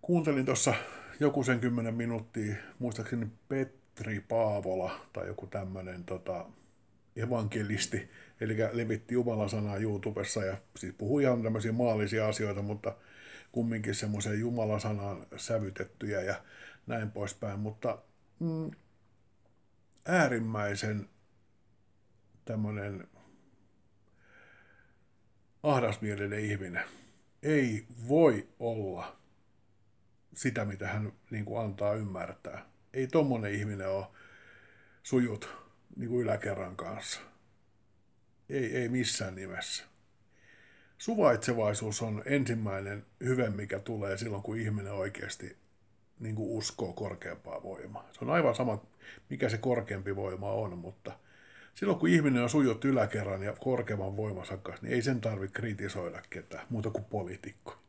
Kuuntelin tuossa joku sen 10 minuuttia, muistaakseni Petri Paavola tai joku tämmöinen evankelisti, eli levitti Jumalan sanaa YouTubessa ja siis puhui ihan tämmöisiä maallisia asioita, mutta kumminkin semmoiseen Jumalan sanaan sävytettyjä ja näin poispäin, mutta äärimmäisen tämmöinen ahdasmielinen ihminen ei voi olla sitä, mitä hän niin kuin antaa ymmärtää. Ei tommonen ihminen ole sujut niin kuin yläkerran kanssa. Ei missään nimessä. Suvaitsevaisuus on ensimmäinen hyve, mikä tulee silloin, kun ihminen oikeasti niin kuin uskoo korkeampaa voimaa. Se on aivan sama, mikä se korkeampi voima on, mutta silloin, kun ihminen on sujut yläkerran ja korkeamman voimansa kanssa, niin ei sen tarvitse kritisoida ketään, muuta kuin poliitikko.